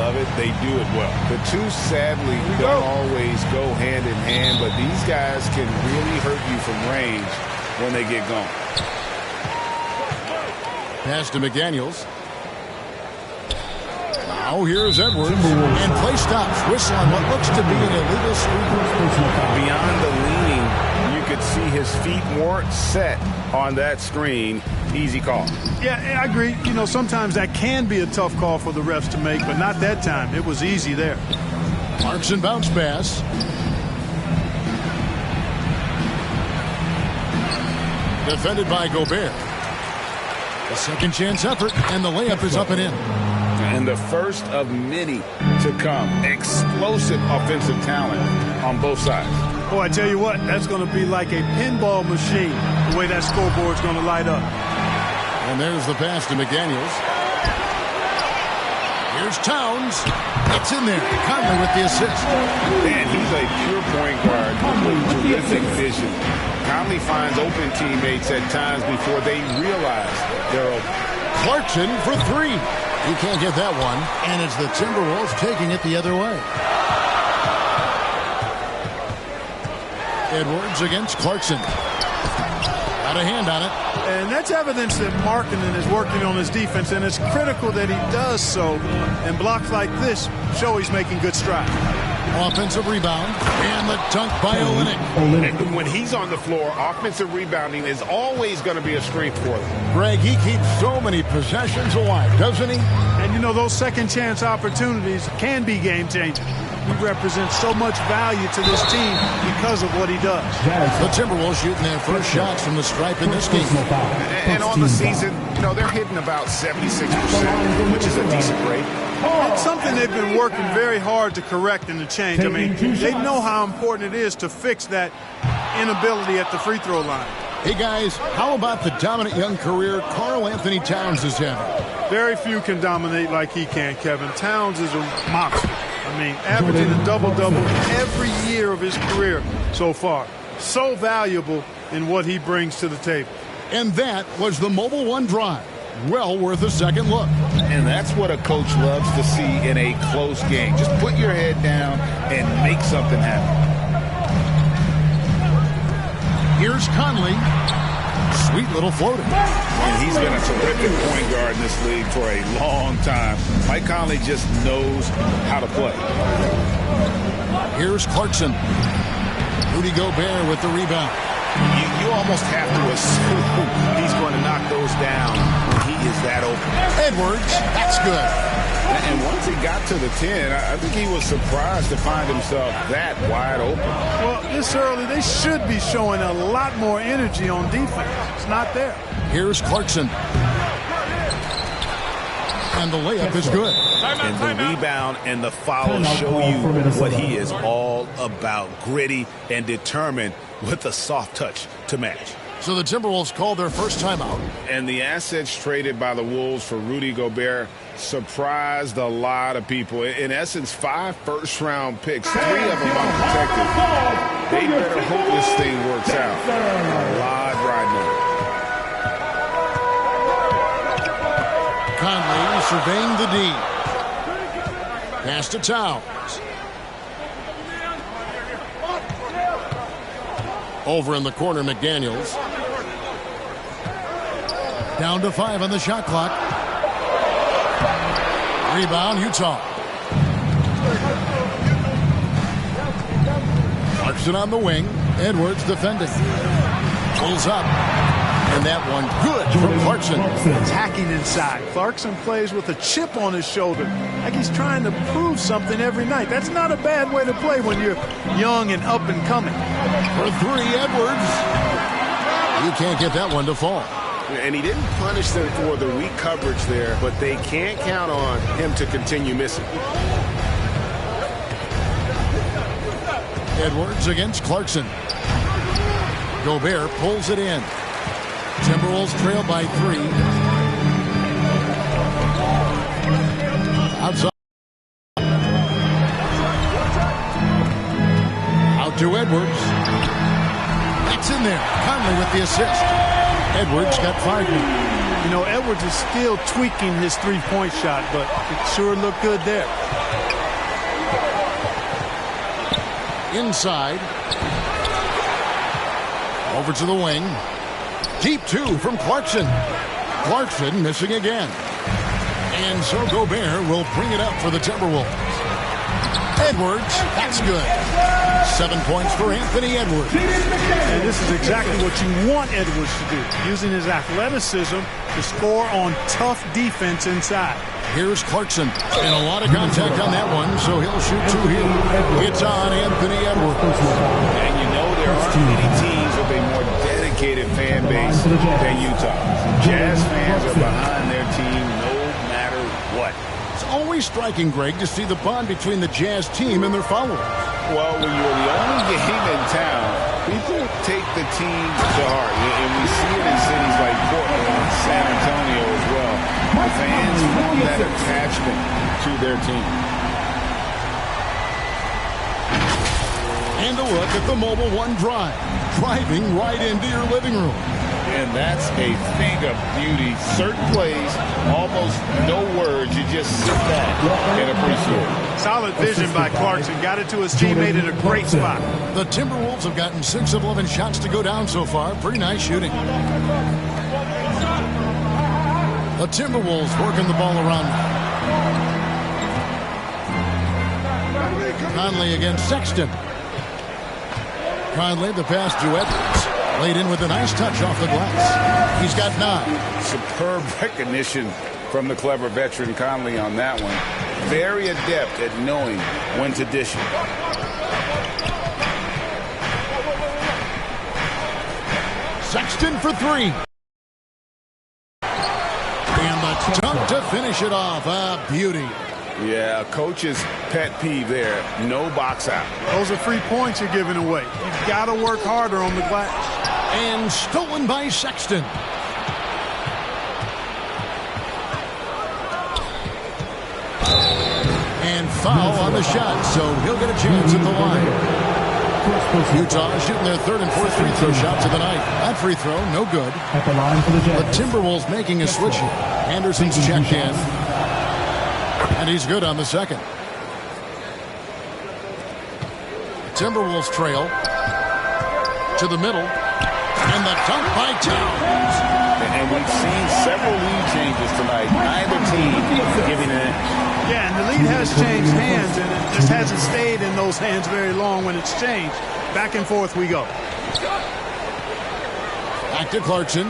love it, they do it well. The two, sadly, don't always go hand in hand, but these guys can really hurt you from range when they get going. Pass to McDaniels. Now here's Edwards. And play stops. Whistle on what looks to be an illegal screen. Beyond the leaning, you could see his feet weren't set on that screen. Easy call. Yeah, I agree. You know, sometimes that can be a tough call for the refs to make, but not that time. It was easy there. Clarkson bounce pass. Defended by Gobert. A second chance effort, and the layup is up and in. And the first of many to come. Explosive offensive talent on both sides. Boy, I tell you what, that's going to be like a pinball machine, the way that scoreboard's going to light up. And there's the pass to McDaniels. Here's Towns. It's in there. Conley with the assist. Man, he's a pure point guard with terrific vision. Conley finds open teammates at times before they realize they're open. Clarkson for three. He can't get that one, and it's the Timberwolves taking it the other way. Edwards against Clarkson. Got a hand on it. And that's evidence that Markkanen is working on his defense, and it's critical that he does so. And blocks like this show he's making good strides. Offensive rebound, and the dunk by Olynyk. And when he's on the floor, offensive rebounding is always going to be a strength for them. Greg, he keeps so many possessions alive, doesn't he? And, you know, those second chance opportunities can be game changers. He represents so much value to this team because of what he does. The Timberwolves shooting their first shots from the stripe in this game. And on the season, you know, they're hitting about 76%, which is a decent rate. That's something they've been working very hard to correct and to change. I mean, they know how important it is to fix that inability at the free throw line. Hey, guys, how about the dominant young career Karl Anthony Towns is having? Very few can dominate like he can, Kevin. Towns is a monster. I mean, averaging a double-double every year of his career so far. So valuable in what he brings to the table. And that was the Mobile One drive. Well worth a second look. And that's what a coach loves to see in a close game. Just put your head down and make something happen. Here's Conley. Sweet little floater. And he's been a terrific point guard in this league for a long time. Mike Conley just knows how to play. Here's Clarkson. Rudy Gobert with the rebound. You almost have to assume he's going to knock those down when he is that open. Edwards, that's good. And once he got to the 10, I think he was surprised to find himself that wide open. Well, this early, they should be showing a lot more energy on defense. It's not there. Here's Clarkson. And the layup is good. And the rebound and the follow show you what he is all about. Gritty and determined with a soft touch to match. So the Timberwolves call their first timeout. And the assets traded by the Wolves for Rudy Gobert surprised a lot of people. In essence, 5 first-round picks, 3 of them unprotected. They better hope this thing works out. A lot riding on it. Conley surveying the D. Pass to Towns. Over in the corner, McDaniels. Down to 5 on the shot clock. Rebound, Utah. Clarkson on the wing. Edwards defending. Pulls up. And that one good from Clarkson. Attacking inside. Clarkson plays with a chip on his shoulder. Like he's trying to prove something every night. That's not a bad way to play when you're young and up and coming. For 3, Edwards. You can't get that one to fall. And he didn't punish them for the weak coverage there, but they can't count on him to continue missing. Edwards against Clarkson. Gobert pulls it in. Timberwolves trail by 3. Outside. Out to Edwards. That's in there. Conley with the assist. Edwards got 5 now. You know, Edwards is still tweaking his three-point shot, but it sure looked good there. Inside. Over to the wing. Deep two from Clarkson. Clarkson missing again. And so Gobert will bring it up for the Timberwolves. Edwards, that's good. 7 points for Anthony Edwards. And this is exactly what you want Edwards to do, using his athleticism to score on tough defense inside. Here's Clarkson. And a lot of contact on that one, so he'll shoot two here. It's on Anthony Edwards. And you know there aren't many teams with a more dedicated fan base than Utah. Jazz fans are behind their team no matter what. It's always striking, Greg, to see the bond between the Jazz team and their followers. Well, when you're the only game in town, people take the team to heart. And we see it in cities like Portland and San Antonio as well. The fans form that attachment to their team. And a look at the Mobile One Drive, driving right into your living room. And that's a thing of beauty. Certain plays, almost no words. You just sit back and appreciate it. Solid vision by Clarkson. Got it to his teammate in a great spot. The Timberwolves have gotten 6 of 11 shots to go down so far. Pretty nice shooting. The Timberwolves working the ball around. Conley against Sexton. Conley, the pass to Edwards. Laid in with a nice touch off the glass. He's got 9. Superb recognition from the clever veteran Conley on that one. Very adept at knowing when to dish it. Sexton for 3. And the dunk to finish it off. A beauty. Yeah, coach's pet peeve there. No box out. Those are free points you're giving away. You've got to work harder on the glass. And stolen by Sexton. And foul on the shot, so he'll get a chance at the line. Utah shooting their 3rd and 4th free throw shots of the night. That free throw, no good. The Timberwolves making a switch here. Anderson's checked in. And he's good on the second. Timberwolves trail to the middle. And the dunk by Towns. And we've seen several lead changes tonight. Neither team giving in. Yeah, and the lead has changed hands, and it just hasn't stayed in those hands very long when it's changed. Back and forth we go. Back to Clarkson.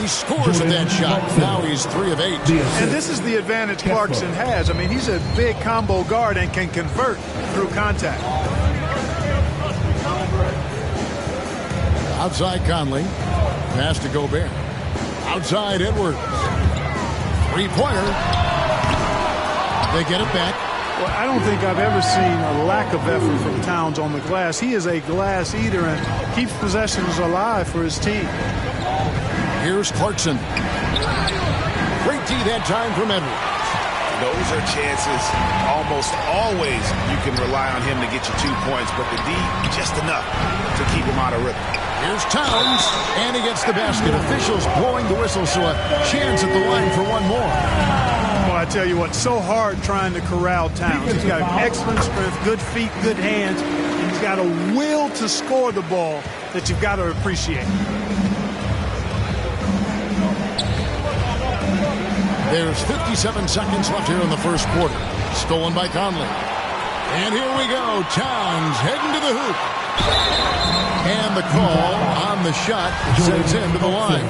He scores with that shot. Now he's 3 of 8. And this is the advantage Clarkson has. I mean, he's a big combo guard and can convert through contact. Outside Conley. Pass to Gobert. Outside Edwards. 3-pointer. They get it back. Well, I don't think I've ever seen a lack of effort from Towns on the glass. He is a glass eater and keeps possessions alive for his team. Here's Clarkson. Great D that time from Edwards. Those are chances almost always you can rely on him to get you 2 points, but the D, just enough to keep him out of rhythm. Here's Towns, and he gets the basket. Officials blowing the whistle, so a chance at the line for one more. Well, I tell you what, so hard trying to corral Towns. He's got excellent strength, good feet, good hands, and he's got a will to score the ball that you've got to appreciate. There's 57 seconds left here in the first quarter. Stolen by Conley. And here we go. Towns heading to the hoop. And the call on the shot sends him to the line.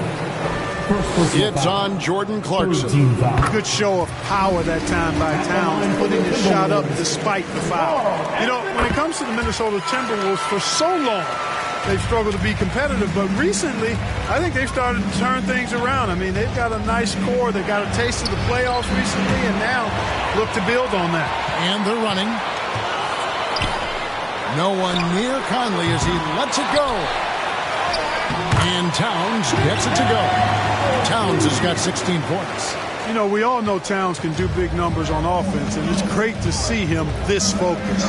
It's on Jordan Clarkson. Good show of power that time by Towns, putting his shot up despite the foul. You know, when it comes to the Minnesota Timberwolves, for so long, they've struggled to be competitive, but recently, I think they've started to turn things around. I mean, they've got a nice core. They've got a taste of the playoffs recently, and now look to build on that. And they're running. No one near Conley as he lets it go. And Towns gets it to go. Towns has got 16 points. You know, we all know Towns can do big numbers on offense, and it's great to see him this focused.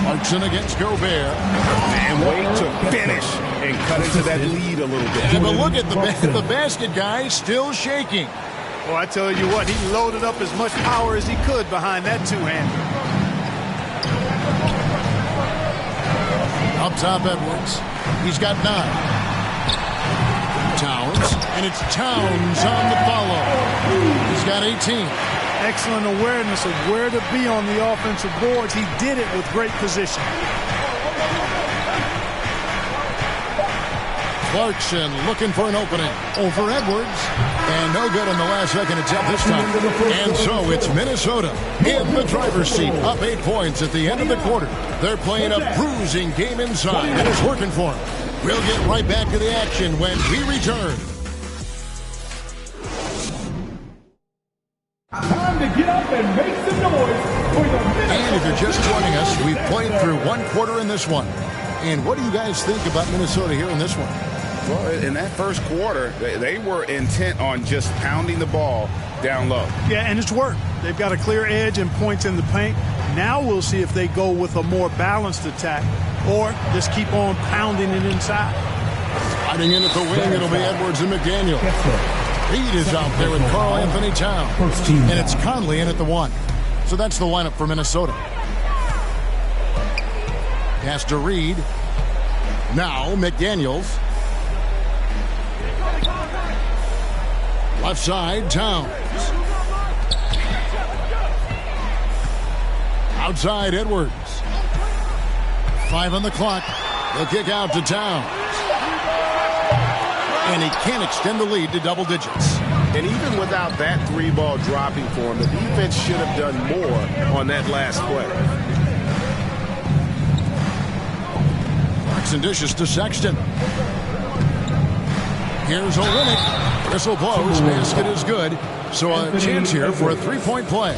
Clarkson against Gobert. And wait to finish and cut into that lead a little bit. Yeah, but look at the basket guy still shaking. Well, I tell you what, he loaded up as much power as he could behind that two-hander. Up top, Edwards. He's got 9. Towns, and it's Towns on the follow. He's got 18. Excellent awareness of where to be on the offensive boards. He did it with great position. Clarkson looking for an opening over Edwards. And no good on the last second attempt this time. And so it's Minnesota in the driver's seat, up 8 points at the end of the quarter. They're playing a bruising game inside, and it's working for them. We'll get right back to the action when we return. Time to get up and make some noise for the Minnesota. And if you're just joining us, we've played through 1 quarter in this one. And what do you guys think about Minnesota here in this one? Well, in that first quarter, they were intent on just pounding the ball down low. Yeah, and it's worked. They've got a clear edge and points in the paint. Now we'll see if they go with a more balanced attack or just keep on pounding it inside. Sliding in at the wing, it'll be Edwards and McDaniel. Reed is out there with Karl Anthony Towns. And it's Conley in at the 1. So that's the lineup for Minnesota. Pass to Reed. Now McDaniels. Left side, Towns. Outside, Edwards. 5 on the clock. They'll kick out to Towns. And he can't extend the lead to double digits. And even without that 3-ball dropping for him, the defense should have done more on that last play. Clarkson dishes to Sexton. Here's Olynyk. Whistle blows. Basket is good. So a chance here for a 3-point play.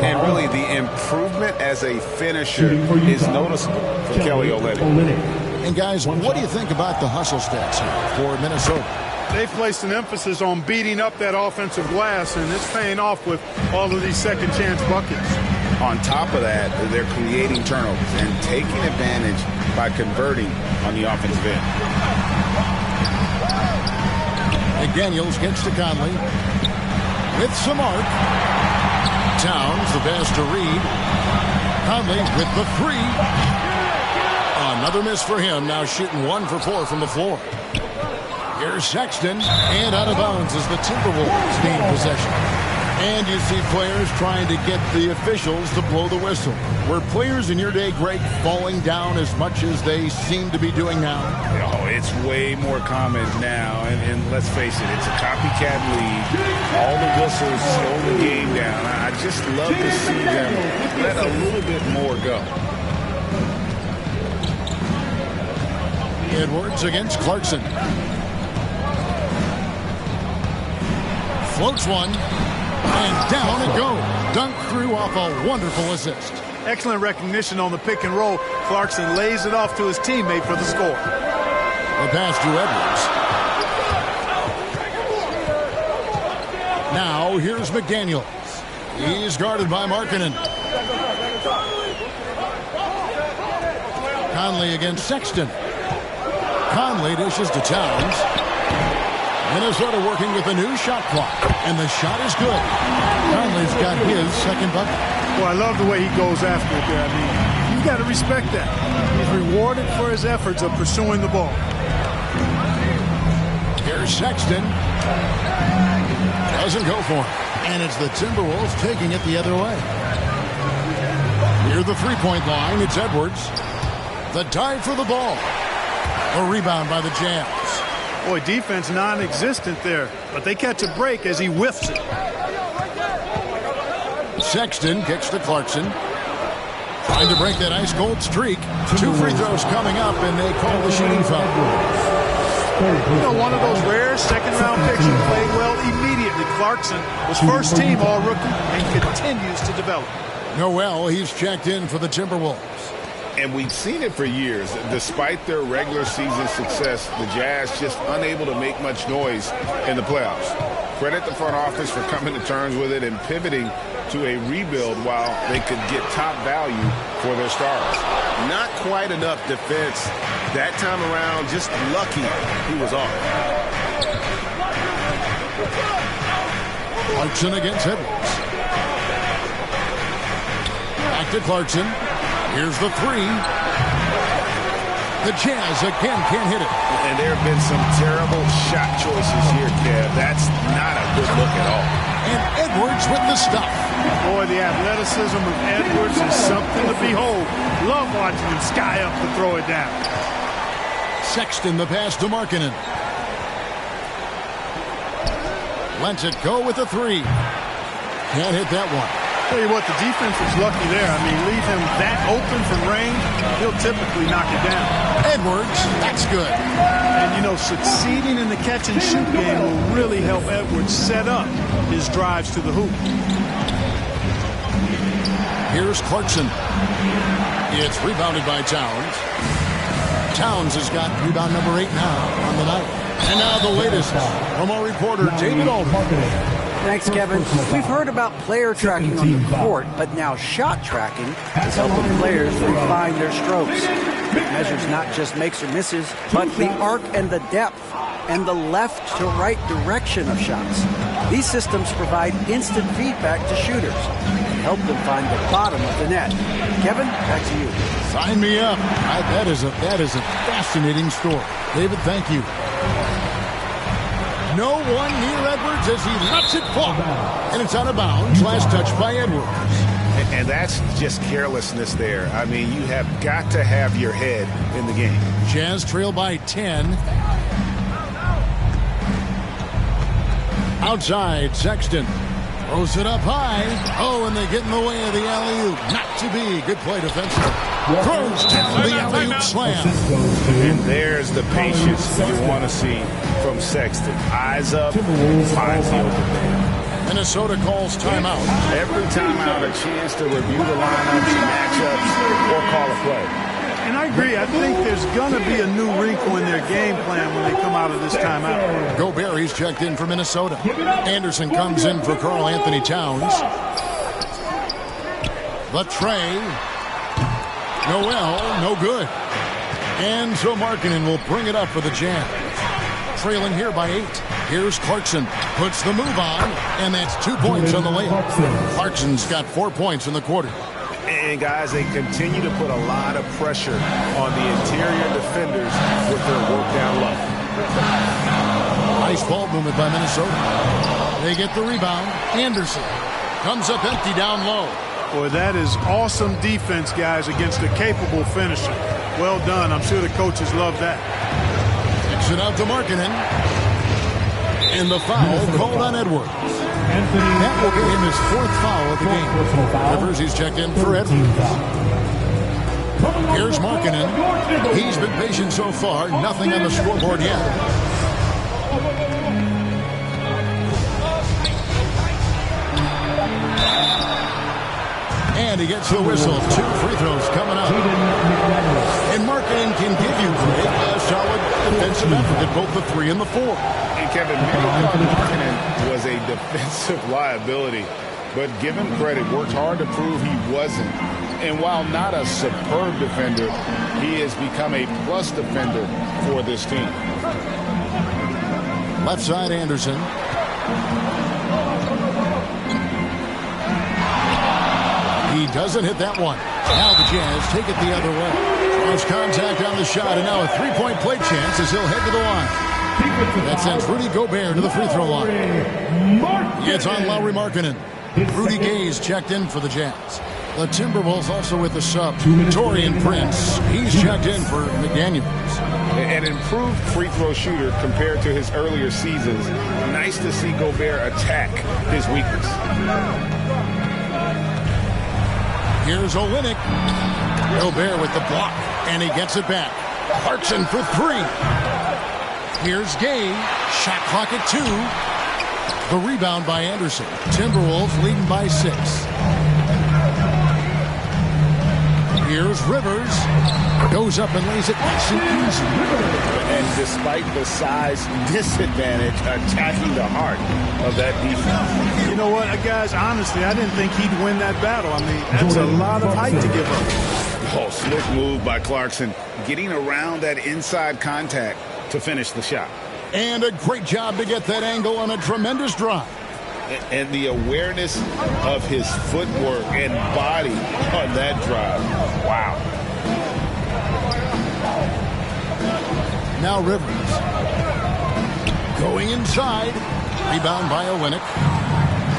And really, the improvement as a finisher is noticeable for Kelly Olynyk. And guys, what do you think about the hustle stats here for Minnesota? They've placed an emphasis on beating up that offensive glass, and it's paying off with all of these second chance buckets. On top of that, they're creating turnovers and taking advantage by converting on the offensive end. McDaniels gets to Conley. With some arc. Towns, the pass to Reed. Conley with the 3. Another miss for him. Now shooting 1 for 4 from the floor. Here's Sexton. And out of bounds as the Timberwolves gain possession. And you see players trying to get the officials to blow the whistle. Were players in your day, Greg, falling down as much as they seem to be doing now? Oh, it's way more common now. And let's face it, it's a copycat league. All the whistles slow the game down. I just love to see them let a little bit more go. Edwards against Clarkson. Floats one. And down it goes. Dunk through off a wonderful assist. Excellent recognition on the pick and roll. Clarkson lays it off to his teammate for the score. The pass to Edwards. Now here's McDaniels. He's guarded by Markkanen. Conley against Sexton. Conley dishes to Towns. Minnesota working with a new shot clock. And the shot is good. Conley's got his second bucket. Well, I love the way he goes after it there. I mean, you've got to respect that. He's rewarded for his efforts of pursuing the ball. Here's Sexton. Doesn't go for him. And it's the Timberwolves taking it the other way. Near the three-point line, it's Edwards. The dive for the ball. A rebound by the Jazz. Boy, defense non-existent there, but they catch a break as he whiffs it. Sexton kicks to Clarkson. Trying to break that ice-cold streak. 2 free throws coming up, and they call the shooting foul. You know, one of those rare second-round picks who played well immediately. Clarkson was first-team All-Rookie and continues to develop. Noel, he's checked in for the Timberwolves. And we've seen it for years. Despite their regular season success, the Jazz just unable to make much noise in the playoffs. Credit the front office for coming to terms with it and pivoting to a rebuild while they could get top value for their stars. Not quite enough defense that time around. Just lucky he was off. Clarkson against Edwards. Back to Clarkson. Here's the three. The Jazz again can't hit it. And there have been some terrible shot choices here, Kev. That's not a good look at all. And Edwards with the stuff. Boy, the athleticism of Edwards is something to behold. Love watching him sky up to throw it down. Sexton the pass to Markkanen. Lets it go with the three. Can't hit that one. Tell you what, the defense was lucky there. I mean, leave him that open from range, he'll typically knock it down. Edwards, that's good. And, you know, succeeding in the catch-and-shoot game will really help Edwards set up his drives to the hoop. Here's Clarkson. It's rebounded by Towns. Towns has got rebound number 8 now on the night. And now the latest from our reporter, David Aldridge. Thanks, Kevin. We've heard about player tracking on the court, but now shot tracking is helping players refine their strokes. It measures not just makes or misses, but the arc and the depth and the left to right direction of shots. These systems provide instant feedback to shooters and help them find the bottom of the net. Kevin, back to you. Sign me up. That is a fascinating story. David, thank you. No one near Edwards as he lets it fall. And it's out of bounds. Last touch by Edwards. And that's just carelessness there. I mean, you have got to have your head in the game. Jazz trail by 10. Outside, Sexton. Throws it up high. Oh, and they get in the way of the alley-oop. Not to be. Good play defensively. Throws down the alley-oop slam. And there's the patience you want to see from Sexton. Eyes up, finds the open man. Minnesota calls timeout. Every timeout, a chance to review the lineups and matchups or call a play. And I agree. I think there's going to be a new wrinkle in their game plan when they come out of this timeout. Gobert, he's checked in for Minnesota. Anderson comes in for Karl Anthony Towns. The tray. Noel, no good. And so Markkanen will bring it up for the Jazz. Trailing here by 8. Here's Clarkson. Puts the move on, and that's 2 points on the layup. Clarkson's got 4 points in the quarter. And, guys, they continue to put a lot of pressure on the interior defenders with their work down low. Nice ball movement by Minnesota. They get the rebound. Anderson comes up empty down low. Boy, that is awesome defense, guys, against a capable finisher. Well done. I'm sure the coaches love that. Kicks it out to Markkanen. And the foul called on Edwards. That will get him his 4th foul of the game. Rivers, he's checked in for Edwards. Here's Markkanen. He's been patient so far. Nothing on the scoreboard yet. And he gets the whistle. 2 free throws coming up. And Markkanen can give you a solid defensive effort at both the 3 and the 4. And Kevin, Markkanen was a defensive liability, but give him credit, worked hard to prove he wasn't. And while not a superb defender, he has become a plus defender for this team. Left side, Anderson. He doesn't hit that one. Now the Jazz take it the other way. Cross contact on the shot, and now a 3-point play chance as he'll head to the line. That sends Rudy Gobert to the free throw line. It's on Lauri Markkanen. Rudy Gay's checked in for the Jazz. The Timberwolves also with the sub. Taurean Prince. He's checked in for McDaniels. An improved free throw shooter compared to his earlier seasons. Nice to see Gobert attack his weakness. Here's Olynyk. Gobert with the block, and he gets it back. Clarkson for 3. Here's Gay. Shot clock at 2. The rebound by Anderson. Timberwolves leading by 6. Here's Rivers. Goes up and lays it nice and easy. And despite the size disadvantage, attacking the heart of that defense. You know what, guys, honestly, I didn't think he'd win that battle. I mean, that's a lot of height to give up. Oh, slick move by Clarkson. Getting around that inside contact to finish the shot. And a great job to get that angle on a tremendous drive. And the awareness of his footwork and body on that drive. Wow. Now Rivers. Going inside. Rebound by Olynyk.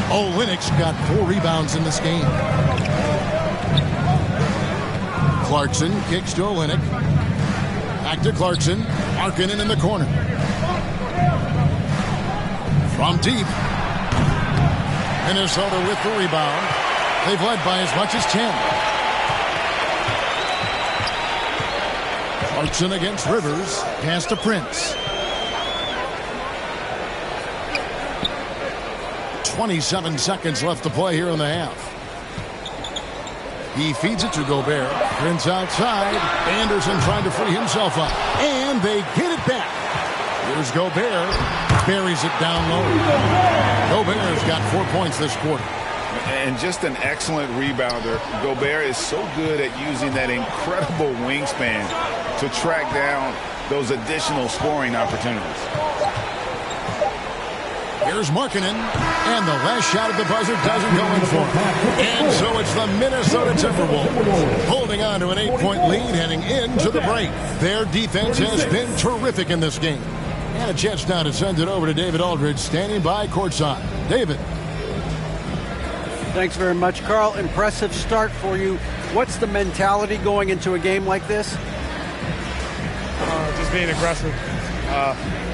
Olynyk's got 4 rebounds in this game. Clarkson kicks to Olynyk. Back to Clarkson. Markkanen in the corner. From deep. Minnesota with the rebound. They've led by as much as 10. Clarkson against Rivers. Pass to Prince. 27 seconds left to play here in the half. He feeds it to Gobert. Prince outside. Anderson trying to free himself up. And they get it back. Here's Gobert. Buries it down low. Gobert's got 4 points this quarter. And just an excellent rebounder. Gobert is so good at using that incredible wingspan to track down those additional scoring opportunities. Here's Markkanen, and the last shot at the buzzer doesn't go in for him. And so it's the Minnesota Timberwolves holding on to an 8-point lead heading into the break. Their defense has been terrific in this game. And a chance now to send it over to David Aldridge, standing by courtside. David. Thanks very much, Carl. Impressive start for you. What's the mentality going into a game like this? Just being aggressive.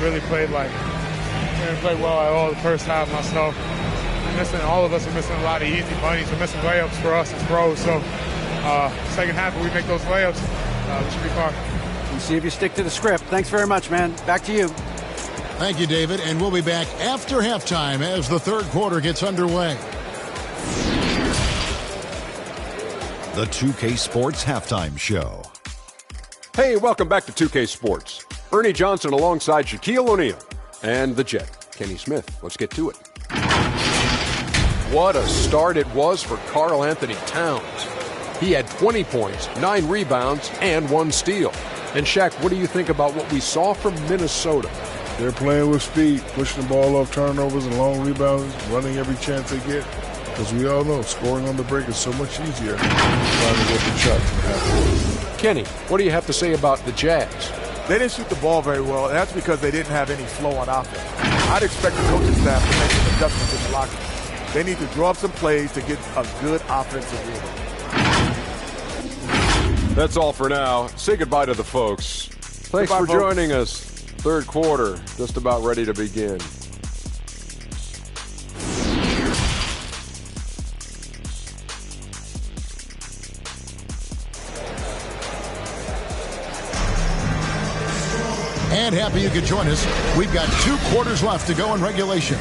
Really played well at all the first half myself. All of us are missing a lot of easy bunnies. We're missing layups for us as pros. So second half, if we make those layups, we should be fine. We'll see if you stick to the script. Thanks very much, man. Back to you. Thank you, David. And we'll be back after halftime as the third quarter gets underway. The 2K Sports Halftime Show. Hey, welcome back to 2K Sports. Ernie Johnson alongside Shaquille O'Neal and the Jet, Kenny Smith. Let's get to it. What a start it was for Karl Anthony Towns. He had 20 points, 9 rebounds, and 1 steal. And Shaq, what do you think about what we saw from Minnesota? They're playing with speed, pushing the ball off turnovers and long rebounds, running every chance they get. Because we all know scoring on the break is so much easier than trying to get the shot from half-court. Kenny, what do you have to say about the Jazz? They didn't shoot the ball very well, and that's because they didn't have any flow on offense. I'd expect the coaching staff to make some adjustments in the locker room. They need to draw up some plays to get a good offensive rhythm. That's all for now. Say goodbye to the folks. Thanks for joining us. Third quarter, just about ready to begin. And happy you could join us. We've got 2 quarters left to go in regulation.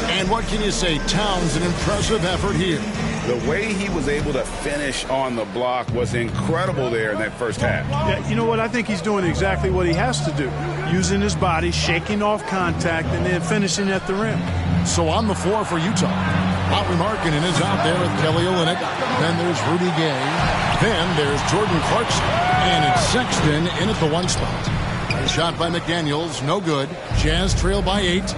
And what can you say? Towns, an impressive effort here. The way he was able to finish on the block was incredible there in that first half. Yeah, you know what? I think he's doing exactly what he has to do. Using his body, shaking off contact, and then finishing at the rim. So on the floor for Utah, Lauri Markkanen is out there with Kelly Olynyk. Then there's Rudy Gay. Then there's Jordan Clarkson. And it's Sexton in at the 1 spot. Shot by McDaniels, no good. Jazz trail by 8.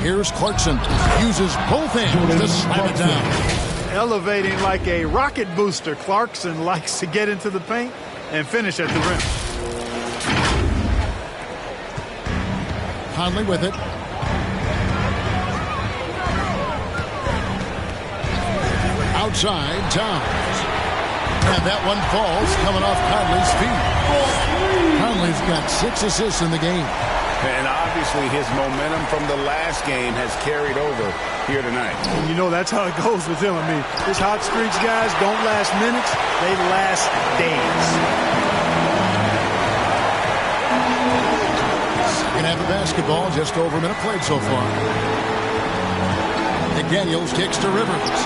Here's Clarkson. Uses both hands to slam it down. Elevating like a rocket booster. Clarkson likes to get into the paint and finish at the rim. Conley with it. Outside, Towns. And that one falls, coming off Conley's feet. Conley's got 6 assists in the game. And obviously his momentum from the last game has carried over here tonight. And you know that's how it goes with him. I mean, his hot streaks, guys, don't last minutes. They last days. Second half of basketball, just over a minute played so far. McDaniels kicks to Rivers.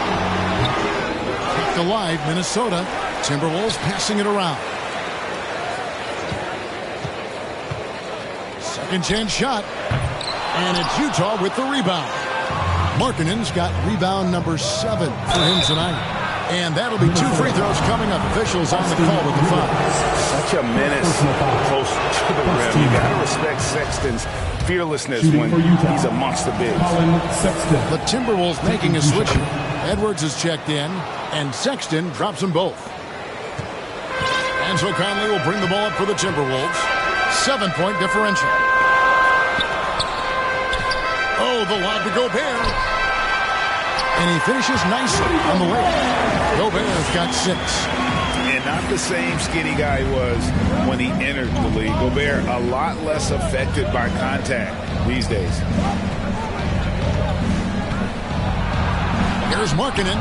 Kept alive, Minnesota. Timberwolves passing it around. Second chance shot. And it's Utah with the rebound. Markkanen's got rebound number 7 for him tonight. And that'll be 2 free throws coming up. Officials on the call with the foul. Such a menace close to the rim. You got to respect Sexton's fearlessness when he's amongst the bigs. The Timberwolves making a switch. Edwards is checked in, and Sexton drops them both. And so Conley will bring the ball up for the Timberwolves. 7-point differential. Oh, the lob to Gobert. And he finishes nicely on the way. Gobert's got 6. And not the same skinny guy he was when he entered the league. Gobert a lot less affected by contact these days. Here's Markkanen.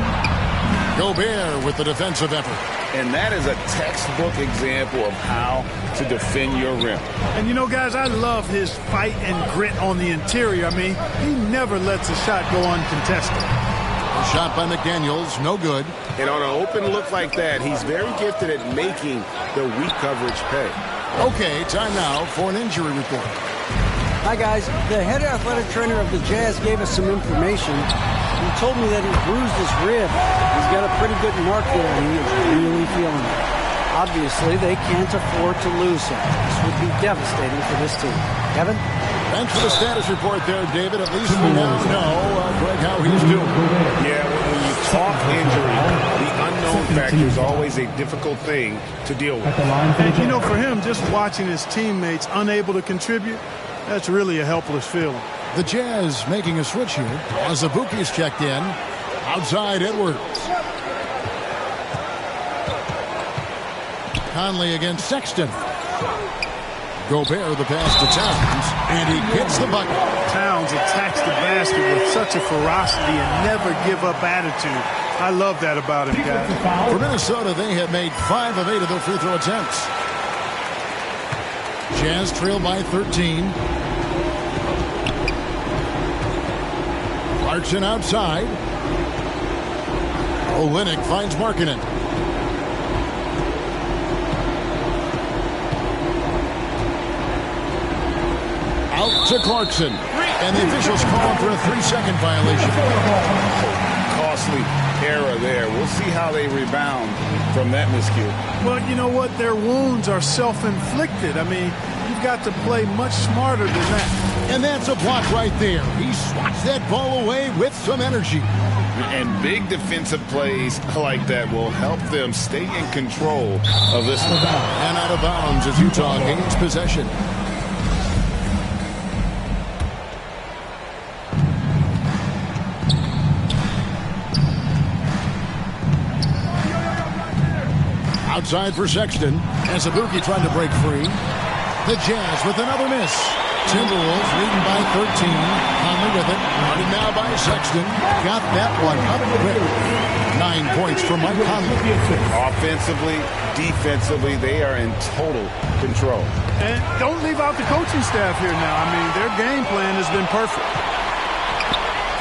Gobert with the defensive effort. And that is a textbook example of how to defend your rim. And you know, guys, I love his fight and grit on the interior. I mean, he never lets a shot go uncontested. A shot by McDaniels, no good. And on an open look like that, he's very gifted at making the weak coverage pay. Okay, time now for an injury report. Hi, guys. The head athletic trainer of the Jazz gave us some information. He told me that he bruised his rib. He's got a pretty good mark there, and he is really feeling it. Obviously, they can't afford to lose him. This would be devastating for this team. Kevin? Thanks for the status report there, David. At least we now know, Greg, how he's doing. Yeah, when you talk injury, the unknown factor is always a difficult thing to deal with. And, you know, for him, just watching his teammates unable to contribute, that's really a helpless feeling. The Jazz making a switch here. Azubuike's checked in. Outside Edwards. Conley against Sexton. Gobert the pass to Towns, and he gets the bucket. Towns attacks the basket with such a ferocity and never give up attitude. I love that about him, guys. For Minnesota, they have made 5 of 8 of their free throw attempts. Jazz trail by 13. Clarkson outside. Olynyk finds Markkanen. Out to Clarkson. And the officials call for a 3-second violation. Costly error there. We'll see how they rebound from that miscue. Well, you know what? Their wounds are self-inflicted. I mean, you've got to play much smarter than that. And that's a block right there. He swats that ball away with some energy. And big defensive plays like that will help them stay in control of this one. And out of bounds as Utah gains possession. Outside for Sexton. Azubuike trying to break free. The Jazz with another miss. Timberwolves leading by 13. Conley with it. Running now by Sexton. Got that one up quick. 9 points for Mike Conley. Offensively, defensively, they are in total control. And don't leave out the coaching staff here now. I mean, their game plan has been perfect.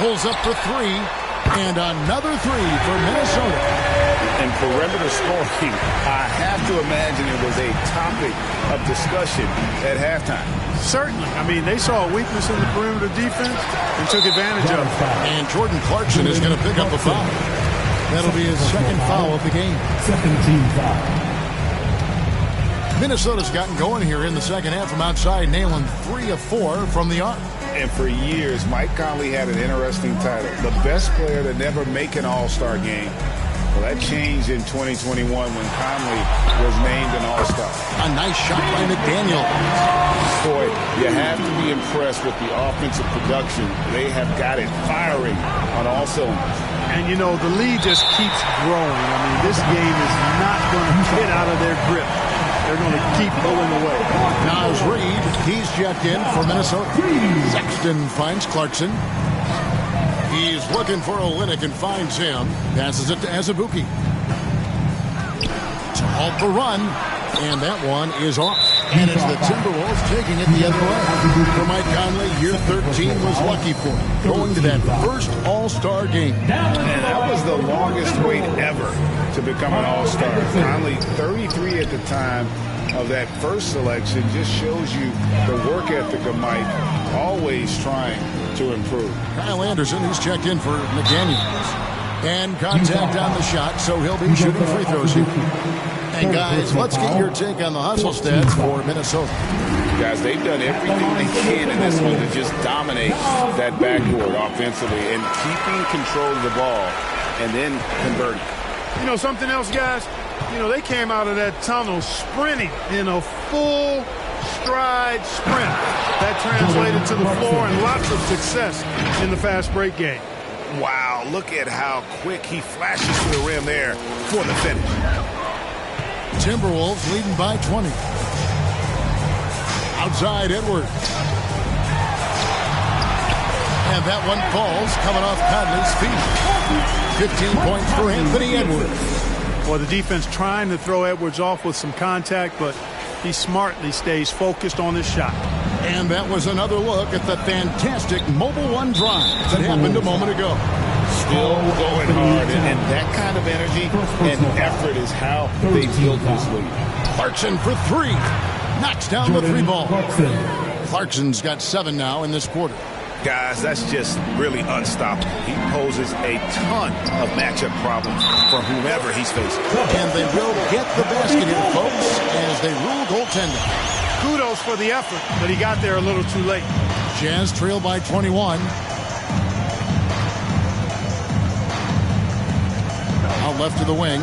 Pulls up for 3. And another 3 for Minnesota. And perimeter scoring, I have to imagine it was a topic of discussion at halftime. Certainly. I mean, they saw a weakness in the perimeter defense and took advantage of it. And Jordan Clarkson is going to pick up a foul. That'll be his second foul of the game. Second team foul. Minnesota's gotten going here in the second half from outside, nailing 3 of 4 from the arc. And for years, Mike Conley had an interesting title. The best player to never make an all-star game. Well, that changed in 2021 when Conley was named an all-star. A nice shot by McDaniel. Boy, you have to be impressed with the offensive production. They have got it firing on all cylinders. And, you know, the lead just keeps growing. I mean, this game is not going to get out of their grip. They're going to keep pulling away. Naz Reid, he's checked in for Minnesota. Sexton finds Clarkson. He's looking for Olynyk and finds him. Passes it to Azubuike. To halt the run. And that one is off. And it's the Timberwolves taking it the other way. For Mike Conley, year 13 was lucky for him. Going to that first all-star game. And that was the longest wait ever to become an all-star. Conley, 33 at the time of that first selection, just shows you the work ethic of Mike, always trying to improve. Kyle Anderson, he's checked in for McDaniels. And contact on the shot, so he'll be shooting free throws here. And guys, let's get your take on the hustle stats for Minnesota. Guys, they've done everything they can in this one to just dominate that backcourt offensively and keeping control of the ball and then converting. You know, something else, guys? You know, they came out of that tunnel sprinting in a full stride sprint. That translated to the floor and lots of success in the fast break game. Wow, look at how quick he flashes to the rim there for the finish. Timberwolves leading by 20. Outside Edwards. And that one falls coming off Conley's feet. 15 points for Anthony Edwards. Well, the defense trying to throw Edwards off with some contact, but he smartly stays focused on his shot. And that was another look at the fantastic Mobile One drive that happened a moment ago. Still going hard, and that kind of energy and effort is how they built this lead. Clarkson for three. Knocks down the three ball. Clarkson's got 7 now in this quarter. Guys, that's just really unstoppable. He poses a ton of matchup problems for whomever he's facing. And they will get the basket here, folks, as they rule goaltending. Kudos for the effort, but he got there a little too late. Jazz trail by 21. Out left to the wing.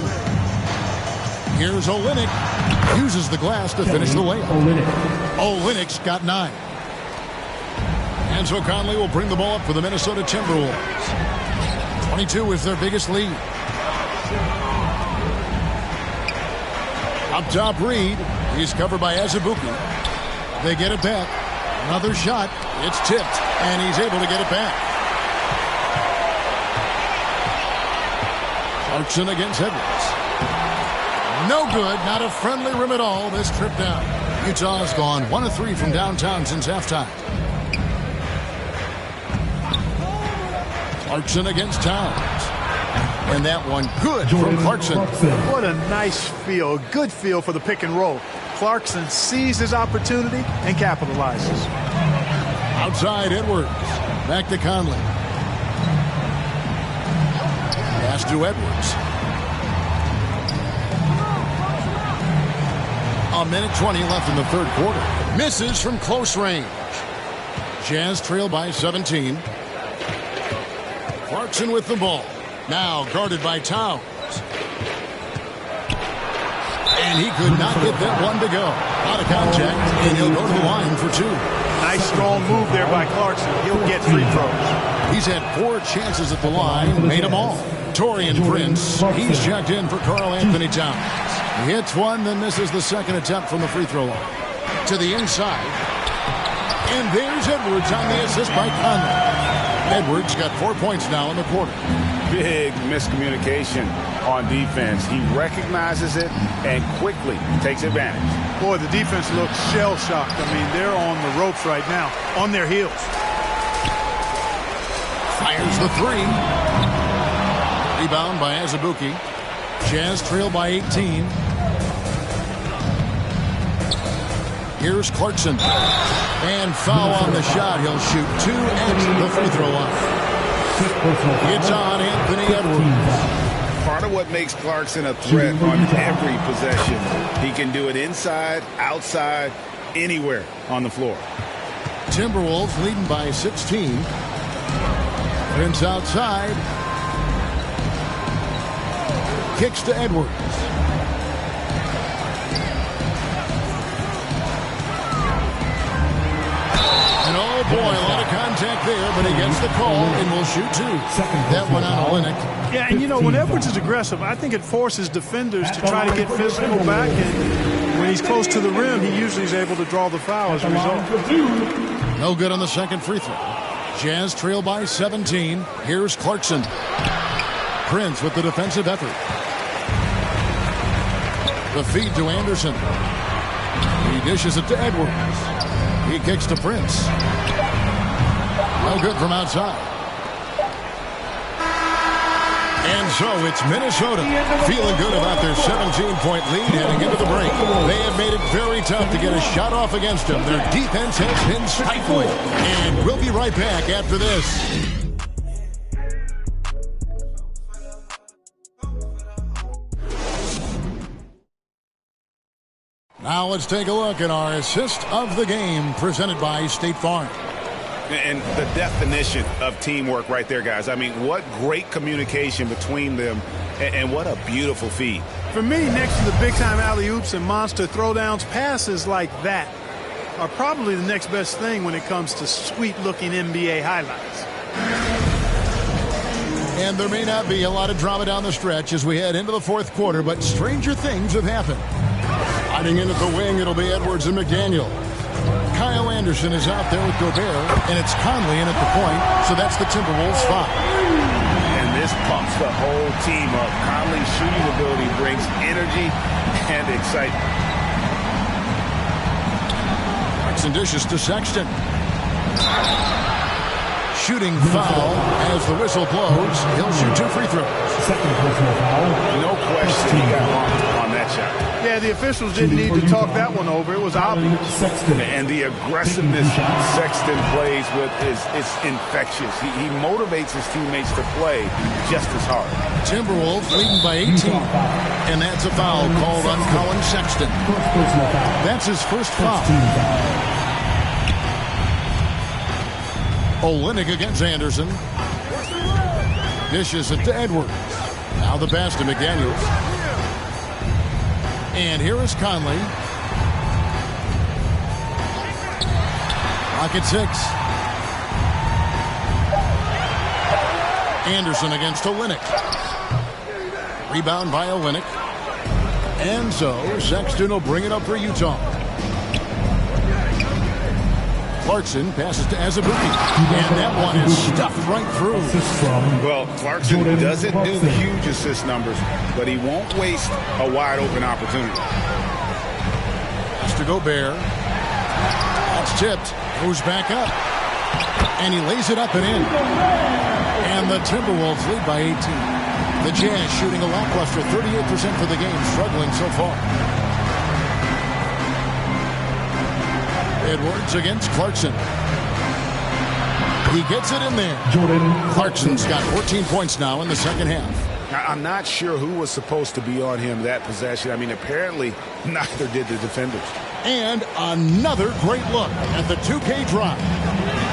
Here's Olynyk. Uses the glass to finish the layup. Olynyk's got 9. And so Conley will bring the ball up for the Minnesota Timberwolves. 22 is their biggest lead. Up top, Reed. He's covered by Azubuike. They get it back. Another shot. It's tipped, and he's able to get it back. Clarkson against Edwards. No good. Not a friendly rim at all this trip down. Utah has gone 1 of 3 from downtown since halftime. Clarkson against Towns. And that one good from Clarkson. What a nice feel, a good feel for the pick and roll. Clarkson sees his opportunity and capitalizes. Outside Edwards. Back to Conley. Pass to Edwards. A minute 20 left in the third quarter. Misses from close range. Jazz trail by 17. Clarkson with the ball. Now guarded by Towns. And he could not get that one to go. Out of contact, and he'll go to the line for 2. Nice strong move there by Clarkson. He'll get free throws. He's had 4 chances at the line, made them all. Taurean Prince, he's checked in for Karl-Anthony Towns. He hits one, then misses the second attempt from the free throw line. To the inside. And there's Edwards on the assist by Conley. Edwards got 4 points now in the quarter. Big miscommunication on defense. He recognizes it and quickly takes advantage. Boy, the defense looks shell-shocked. I mean, they're on the ropes right now, on their heels. Fires the 3. Rebound by Azubuike. Jazz trail by 18. Here's Clarkson. And foul on the shot. He'll shoot 2 at the free throw line. It's on Anthony Edwards. Part of what makes Clarkson a threat on every possession. He can do it inside, outside, anywhere on the floor. Timberwolves leading by 16. Prince outside. Kicks to Edwards. And oh boy, a lot of contact there, but he gets the call and will shoot 2. That one on Olynyk. Yeah, and you know, when Edwards is aggressive, I think it forces defenders to try to get physical back, and when he's close to the rim, he usually is able to draw the foul as a result. No good on the second free throw. Jazz trail by 17. Here's Clarkson. Prince with the defensive effort. The feed to Anderson. He dishes it to Edwards. He kicks to Prince. No good from outside. And so it's Minnesota feeling good about their 17-point lead heading into the break. They have made it very tough to get a shot off against them. Their defense has been stifling. And we'll be right back after this. Now let's take a look at our assist of the game presented by State Farm. And the definition of teamwork right there, guys. I mean, what great communication between them, and what a beautiful feed. For me, next to the big-time alley-oops and monster throwdowns, passes like that are probably the next best thing when it comes to sweet-looking NBA highlights. And there may not be a lot of drama down the stretch as we head into the fourth quarter, but stranger things have happened. Hiding in at the wing, it'll be Edwards and McDaniel. Kyle Anderson is out there with Gobert, and it's Conley in at the point, so that's the Timberwolves 5. And this pumps the whole team up. Conley's shooting ability brings energy and excitement. Clarkson dishes to Sexton. Shooting foul as the whistle blows. He'll shoot 2 free throws. No question he got bumped on that shot. Yeah, the officials didn't need to talk that one over. It was obvious. And the aggressiveness Sexton plays with is infectious. He motivates his teammates to play just as hard. Timberwolves leading by 18. And that's a foul called on Colin Sexton. That's his first foul. Olynyk against Anderson. Dishes it to Edwards. Now the pass to McDaniels. And here is Conley. Clock at 6. Anderson against Olynyk. Rebound by Olynyk. And so Sexton will bring it up for Utah. Clarkson passes to Azubuike. And that one is stuffed right through. Well, Clarkson doesn't do huge assist numbers, but he won't waste a wide-open opportunity. That's to Gobert. That's tipped. Goes back up. And he lays it up and in. And the Timberwolves lead by 18. The Jazz shooting a lackluster 38% for the game, struggling so far. Edwards against Clarkson. He gets it in there. Clarkson's got 14 points now in the second half. I'm not sure who was supposed to be on him that possession. I mean, apparently neither did the defenders. And another great look at the 2K drive.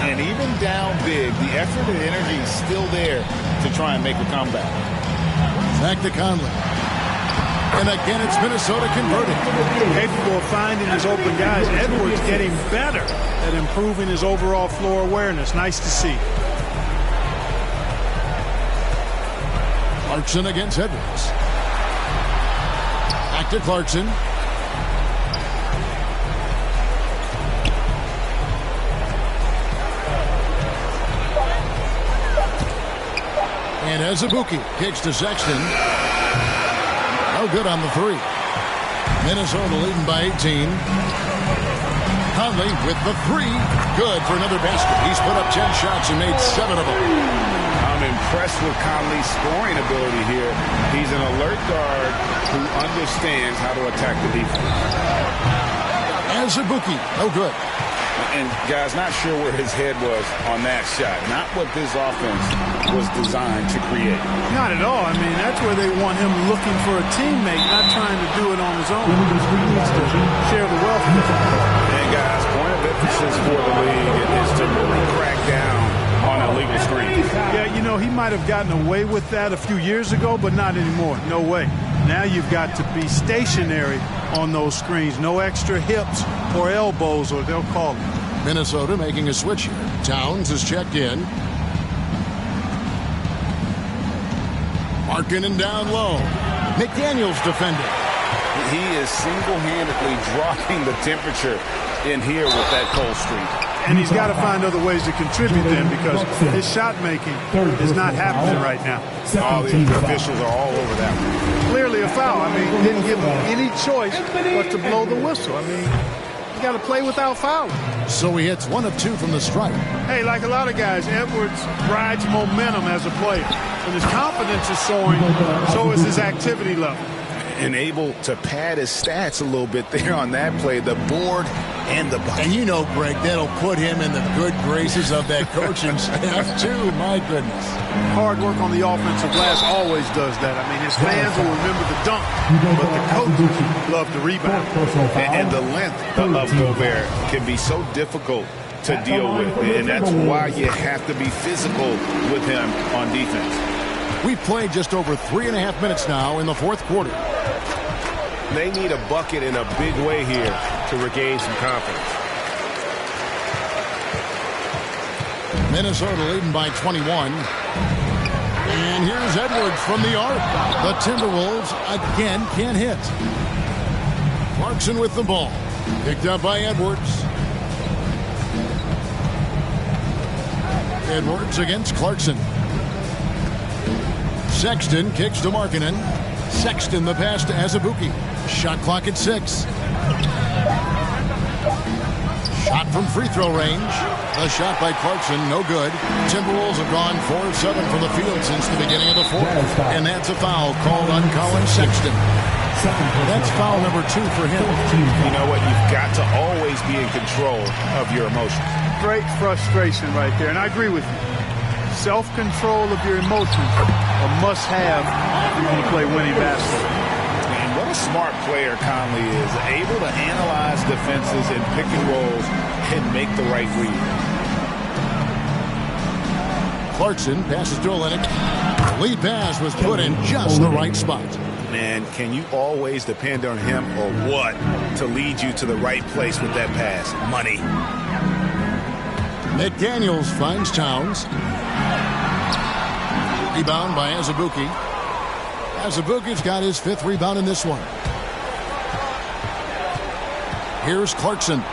And even down big, the effort and energy is still there to try and make a comeback. Back to Conley. And again, it's Minnesota converting. Capable of finding his open guys. Edwards getting better at improving his overall floor awareness. Nice to see. Clarkson against Edwards. Back to Clarkson. And Azubuike kicks to Sexton. No good on the 3. Minnesota leading by 18. Conley with the 3. Good for another basket. He's put up 10 shots and made 7 of them. I'm impressed with Conley's scoring ability here. He's an alert guard who understands how to attack the defense. Azubuike, no good. And, guys, not sure where his head was on that shot. Not what this offense was designed to create. Not at all. I mean, that's where they want him looking for a teammate, not trying to do it on his own. He needs to share the wealth. And, guys, point of emphasis for the league is to really crack down on illegal screens. Yeah, you know, he might have gotten away with that a few years ago, but not anymore. No way. Now you've got to be stationary on those screens. No extra hips or elbows, or they'll call it. Minnesota making a switch here. Towns has checked in. Markkanen down low. McDaniels defending. He is single-handedly dropping the temperature in here with that cold streak. And he's got to find other ways to contribute then, because his shot making is not happening right now. All the officials are all over that one. Clearly a foul. I mean, didn't give him any choice but to blow the whistle. I mean, you got to play without fouling. So he hits 1 of 2 from the stripe. Hey, like a lot of guys, Edwards rides momentum as a player. When his confidence is soaring, so is his activity level. And able to pad his stats a little bit there on that play. The board and the bucket. And you know, Greg, that'll put him in the good graces of that coaching staff, too. My goodness. Hard work on the offensive glass always does that. I mean, his fans will remember the dunk, but the coaches love the rebound. And the length of Gobert can be so difficult to deal with, and that's why you have to be physical with him on defense. We've played just over 3.5 minutes now in the fourth quarter. They need a bucket in a big way here to regain some confidence. Minnesota leading by 21. And here's Edwards from the arc. The Timberwolves again can't hit. Clarkson with the ball. Picked up by Edwards. Edwards against Clarkson. Sexton kicks to Markkanen. Sexton the pass to Azubuike. Shot clock at 6. Shot from free throw range. A shot by Clarkson, no good. Timberwolves have gone 4 of 7 from the field since the beginning of the fourth. And that's a foul called on Colin Sexton. That's foul number 2 for him. You know what? You've got to always be in control of your emotions. Great frustration right there, and I agree with you. Self-control of your emotions a must-have if you want to play winning basketball. And what a smart player Conley is, able to analyze defenses and pick and rolls and make the right read. Clarkson passes to Olynyk. The lead pass was put in just the right spot. Man, can you always depend on him or what to lead you to the right place with that pass? Money. McDaniels finds Towns. Rebound by Azubuike. Azubuike's got his 5th rebound in this one. Here's Clarkson.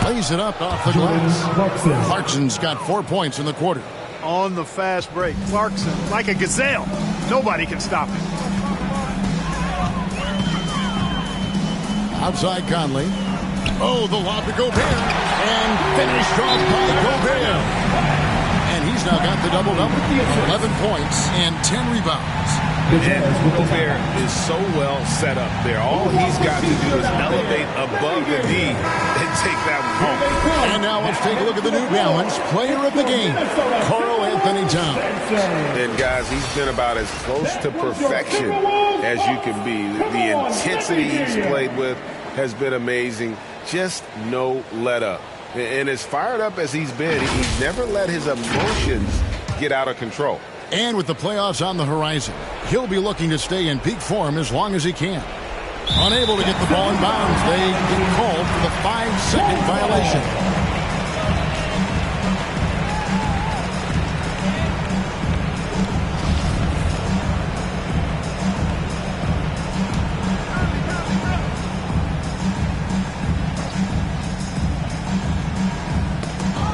Lays it up off the glass. Clarkson's got 4 points in the quarter. On the fast break, Clarkson, like a gazelle. Nobody can stop him. Outside Conley. Oh, the lob to Gobert. And finished off by Gobert. And he's now got the double-double. 11 points and 10 rebounds. And Gobert is so well set up there. All he's got to do is elevate above the D and take that one home. And now let's take a look at the New Balance player of the game, Karl Anthony Towns. And guys, he's been about as close to perfection as you can be. The intensity he's played with has been amazing. Just no let up. And as fired up as he's been, he's never let his emotions get out of control. And with the playoffs on the horizon, he'll be looking to stay in peak form as long as he can. Unable to get the ball in bounds, they get called for the 5-second violation.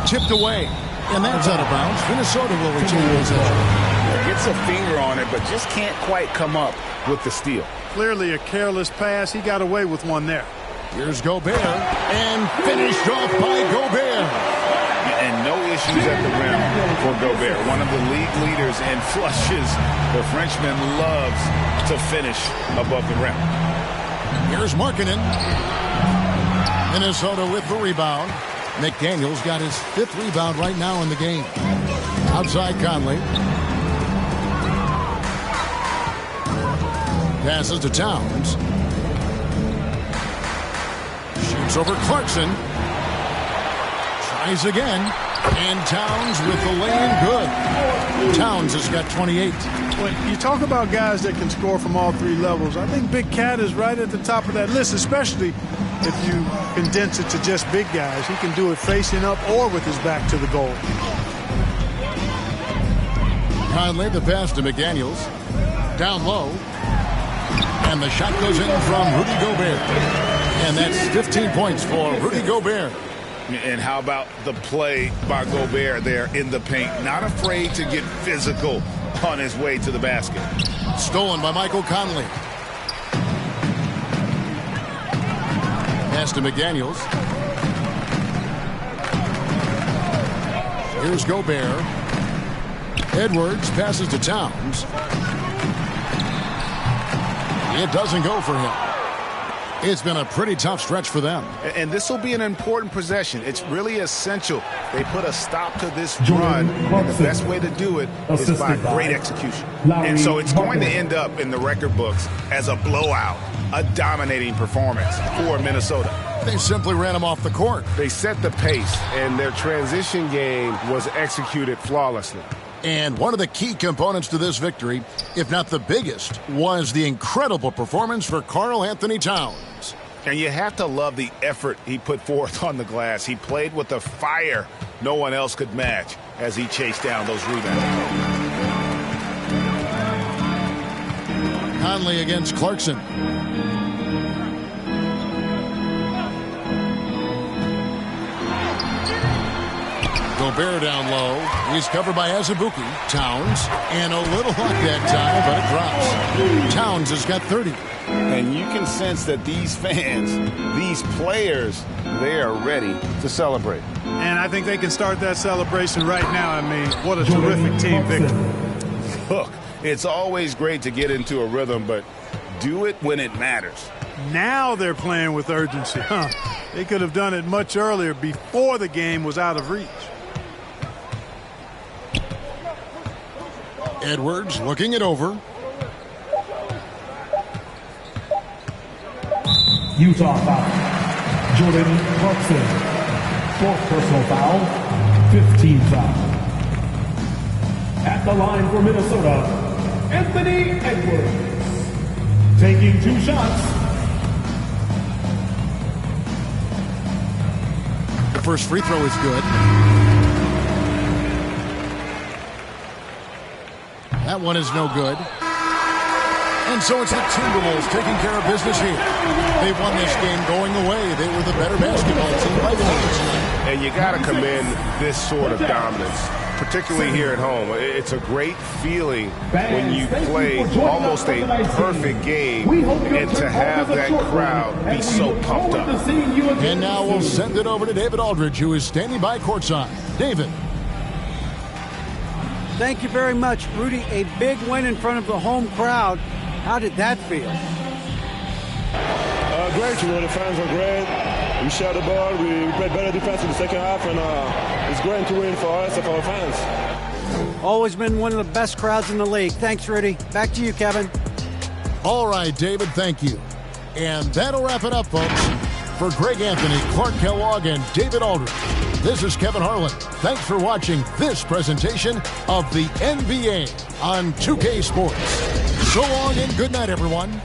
Tipped away, and that's out of bounds. Minnesota will retain possession. Gets a finger on it, but just can't quite come up with the steal. Clearly a careless pass. He got away with one there. Here's Gobert, and finished off by Gobert. And no issues at the rim for Gobert. One of the league leaders in flushes. The Frenchman loves to finish above the rim. Here's Markkanen. Minnesota with the rebound. McDaniels got his 5th rebound right now in the game. Outside Conley. Passes to Towns. Shoots over Clarkson. Tries again. And Towns with the lay-in good. Towns has got 28. When you talk about guys that can score from all 3 levels, I think Big Cat is right at the top of that list, especially if you condense it to just big guys. He can do it facing up or with his back to the goal. Conley, the pass to McDaniels. Down low. And the shot goes in from Rudy Gobert. And that's 15 points for Rudy Gobert. And how about the play by Gobert there in the paint? Not afraid to get physical on his way to the basket. Stolen by Michael Conley. Pass to McDaniels. Here's Gobert. Edwards passes to Towns. It doesn't go for him. It's been a pretty tough stretch for them. And this will be an important possession. It's really essential. They put a stop to this run, and the best way to do it is by great execution. And so it's going to end up in the record books as a blowout, a dominating performance for Minnesota. They simply ran him off the court. They set the pace, and their transition game was executed flawlessly. And one of the key components to this victory, if not the biggest, was the incredible performance for Karl Anthony Towns. And you have to love the effort he put forth on the glass. He played with a fire no one else could match as he chased down those rebounds. Conley against Clarkson. Gobert down low. He's covered by Azubuike. Towns. And a little luck that time, but it drops. Towns has got 30. And you can sense that these fans, these players, they are ready to celebrate. And I think they can start that celebration right now. I mean, what a terrific team victory. Look, it's always great to get into a rhythm, but do it when it matters. Now they're playing with urgency. They could have done it much earlier, before the game was out of reach. Edwards looking it over. Utah foul. Jordan Clarkson. 4th personal foul. 15 foul. At the line for Minnesota, Anthony Edwards. Taking 2 shots. The first free throw is good. That one is no good. And so it's the Timberwolves taking care of business here. They won this game going away. They were the better basketball team by the tonight. And you got to commend this sort of dominance, particularly here at home. It's a great feeling when you play almost a perfect game and to have that crowd be so pumped up. And now we'll send it over to David Aldridge, who is standing by courtside. David. Thank you very much, Rudy. A big win in front of the home crowd. How did that feel? Great. The fans are great. We shot the ball. We played better defense in the second half, and it's great to win for us and for our fans. Always been one of the best crowds in the league. Thanks, Rudy. Back to you, Kevin. All right, David, thank you. And that'll wrap it up, folks. For Greg Anthony, Clark Kellogg, and David Aldridge, this is Kevin Harlan. Thanks for watching this presentation of the NBA on 2K Sports. So long and good night, everyone.